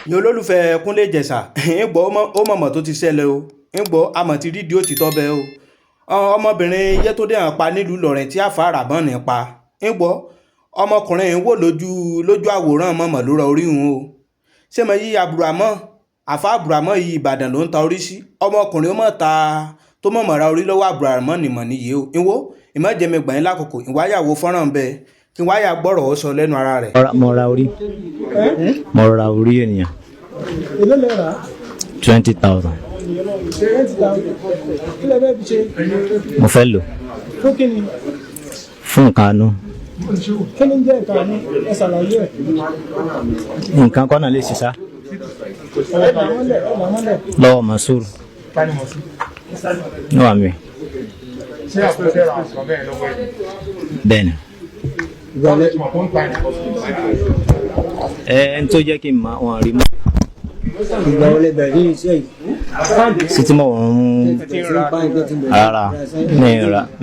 ní olólùfẹ́ Kúnlé Ìjẹ̀ṣà ń gbọ́ ó mọ̀mọ́ tó ti ṣẹlẹ̀ o ń gbọ́ àmọ́ ti rí di òtítọ́ bẹ́ẹ̀ o ọmọbìnrin Yétúndé hàn pa nílùú Ìlọrin tí àfáà Ràbọ́ọ̀nì pa ń gbọ́ ọmọkùnrin ń wò lójú àwòrán mọ̀mọ́ ló rọ orí òun o ṣé mo yí Abdulrahman àfáà Abdulrahman yìí Ìbàdàn ló ń ta orí sí ọmọkùnrin ó mọ̀ ta tó mọ̀mọ́ ra orí lọ́wọ́ Abdulrahman nìmọ̀ nìyí o ń wo ìmọ̀jẹ̀mí gbọ̀nyìn lákòókò ìwáyàwó fọ́nrán bẹ́ẹ̀ kí wáyà gbọ́rọ̀ ó sọ lẹ́nu ara rẹ̀. mo ra orí ènìyàn 20,000. mo fẹ́ lò fún nǹkan àánú. kí ni jẹ́ nǹkan àánú ẹ ṣàlàyé ẹ̀. nǹkan kọ́nà lè ṣiṣá lọ́wọ́ Masuru ní wàá mi. bẹ́ẹ̀ni ẹni tó jẹ́ kí n máa wọn rí mọ́. ìgbà wo lè bẹ̀rẹ̀ ní iṣẹ́ yìí. sí tí mo wọ̀n ń rárá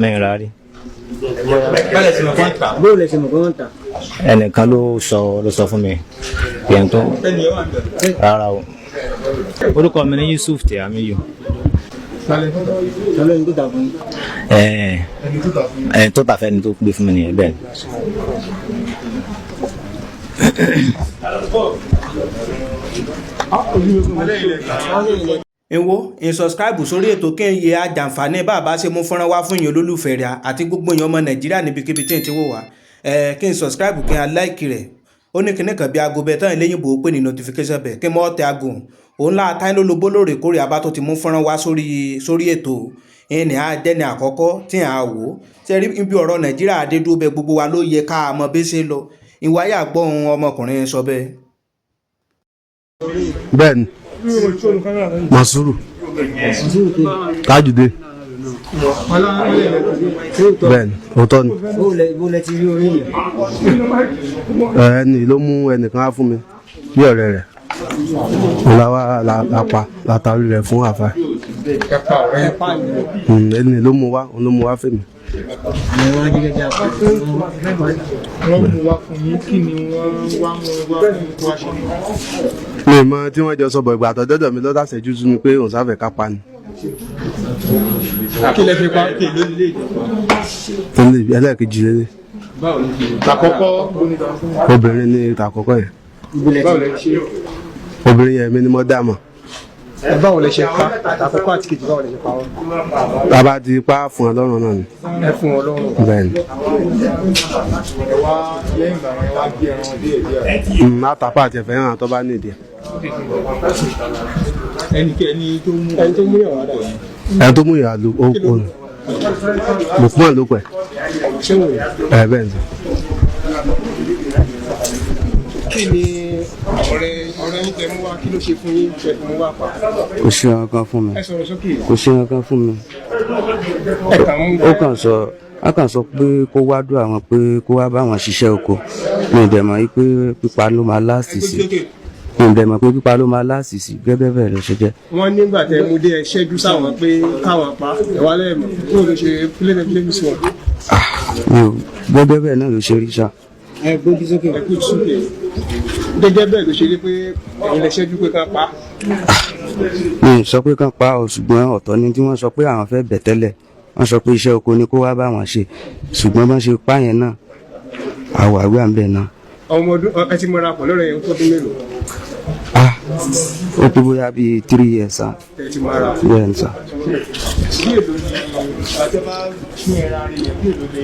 mẹ́rin rà rí. bó lè ṣe mọ̀ pé wọ́n ń tà. ẹnìkan ló sọ fún mi yẹn tó rárá o. orúkọ mi ni Yusuf Tìámíyù. ẹni tó tà fún yín. ẹni tó tà fẹ́ ni tó gbé fún mi nìyẹn bẹ́ẹ̀ ni. ìwọ ìsọscribe sórí ètò kí n yẹ àjàǹfààní bàbá ṣe mú fọ́nrán wá fún yín olólùfẹ́ rẹ̀ àti gbogbo èèyàn ọmọ Nàìjíríà níbikíbi tí n ti wò wá kí n subscribe kí n like rẹ̀ ó ní kíní kan bí aago bẹ́ẹ̀ tán ìléyìnbó pé ní notification bẹ̀ kí n mọ́ tẹ aago òun láàtá ló lobó lóòrèkóòrè abá tó ti mú fọ́nrán wá sórí ètò ìní àjẹni àkọ́kọ́ tí à ń wò ṣe rí ibi ọ̀rọ̀ Nàìjíríà àdédúró bẹ gbogbo wa ló yẹ ká mọ bí ṣe lọ ìwáyà gbọ́ ohun ọmọkùnrin sọ bẹ́ẹ̀. bẹ́ẹ̀ni Masuru Tajudé bẹ́ẹ̀ni òótọ́ ni. bó lẹ ti rí orí yẹn. ẹni ló mú ẹnìkan á fún mi bí ọ̀rẹ́ rẹ̀ látàrí rẹ̀ fún àfáà. ẹni ló mú wá fèmí. wọ́n mú wá fún yín kí ni wọ́n wá mú wá fún wá ṣe. mi mọ tí wọ́n jọ sọ bọ̀ ìgbà àtọ̀dọ́dọ̀ mi lọ́dà ṣẹ́jú sí mi pé òun sáfẹ́ ká pa ni. kí lẹ fi pa kí ló lè. ẹlẹ́ẹ̀kejì lélẹ̀. àkọ́kọ́ obìnrin ni àkọ́kọ́ yẹn. báwo lẹ ṣe. obìnrin yẹn mi ni mo dá mọ̀. báwo lẹ ṣe pa àkọ́kọ́ àti kejì báwo lẹ ṣe pa wọn. bàbá ti pa fún Ọlọ́run náà ni. ẹ fún Ọlọ́run. bẹ́ẹ̀ni. ẹ wá lẹ́yìn ìgbà wọn wá gbé ẹran díẹ̀. látàpá àti ẹ̀fẹ̀ hàn tó bá nídìí. ẹni tó mú ìyàwó dà. ẹni tó mú ìyàwó ló Lukman ló pẹ̀. ṣé wò ó. bẹ́ẹ̀ ni. kí ni ọ̀rẹ́ yín tẹ mú wá kí ló ṣe fún yín tẹ mú wá pa. kò ṣe nǹkan fún mi. ẹ sọ̀rọ̀ sókè. kò ṣe nǹkan fún mi. ẹ kàn mú. a kàn sọ pé kó wá dùn àwọn pé kó wá bá wọn ṣiṣẹ́ oko mi ì dẹ̀ mọ̀ pé pípa ló máa láàsì sí mi ì dẹ̀ mọ̀ pé pípa ló máa láàsì sí gẹ́gẹ́ bẹ́ẹ̀ ló ṣe jẹ́. wọ́n nígbà tẹ mú dé ẹ ṣẹ́jú sáwọn pé káwọn pa ẹ̀wá lẹ́ẹ̀mọ́ kó ló ṣe pílẹ̀mù sí wọn. mi ò gẹ́gẹ́ bẹ́ẹ̀ náà ló ṣe rí ṣá. ẹ gbójú sókè ẹ gbójú sókè gẹ́gẹ́ bẹ́ẹ̀ ló ṣe rí pé ẹ̀yin lẹ ṣẹ́jú pé ká pa. mi ì sọ pé kán pa ọ ṣùgbọ́n ọ̀tọ̀ ni tí wọ́n sọ pé àwọn fẹ́ bẹ̀ tẹ́lẹ̀ wọ́n sọ pé iṣẹ́ oko ni kó wá bá wọn ṣe ṣùgbọ́n bọ́n ṣe pa yẹn náà àwàwí à ń bẹ̀ náà. ọmọ ọdún ẹ ti mọra pọ̀ lọ́rọ̀ yẹn tó dún mélòó. ó tó bóyá bíi 3 years sá. ẹ ti mọra. bẹ́ẹ̀ ni sá. bí èlò ni àjọba ní ẹ̀rọ ara yẹn bí èlò ni.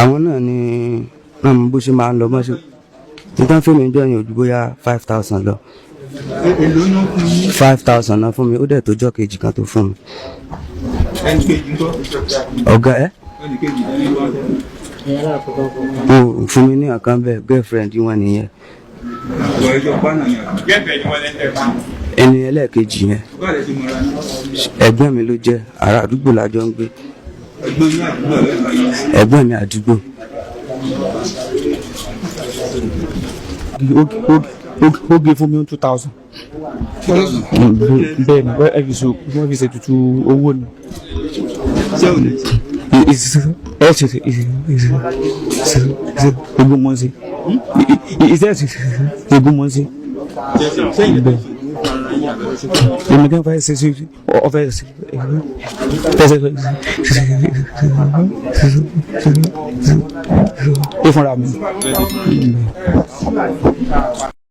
àwọn náà ni náà mo bó ṣe máa ń lọ mọ́ṣẹ́ nítorí fíìmù ìjọ yẹn ò ju bóyá 5,000 lọ. èlò náà fún yín. 5,000 náà fún mi ó dẹ̀ tó jọ́ kejì kan tó fún mi. ẹnì kejì ń kọ́. ọ̀gá ẹ̀. ẹnì kejì ń wá. ó fún mi ní ọ̀kan bẹ́ẹ̀ girlfriend wọn nìyẹn. ẹni ẹlẹ́ẹ̀kejì yẹn ẹ̀gbọ́n mi ló jẹ́ ará àdúgbò lájọ ń gbé. ẹ̀gbọ́n mi àdúgbò. ó gé fún mi 2,000. bẹ́ẹ̀ ni wọ́n fi ṣe tutù owó ni. Ogúnmọ́sí. èmi gan fẹ́ ṣe ọfẹ́ ṣe ìfúnra mi.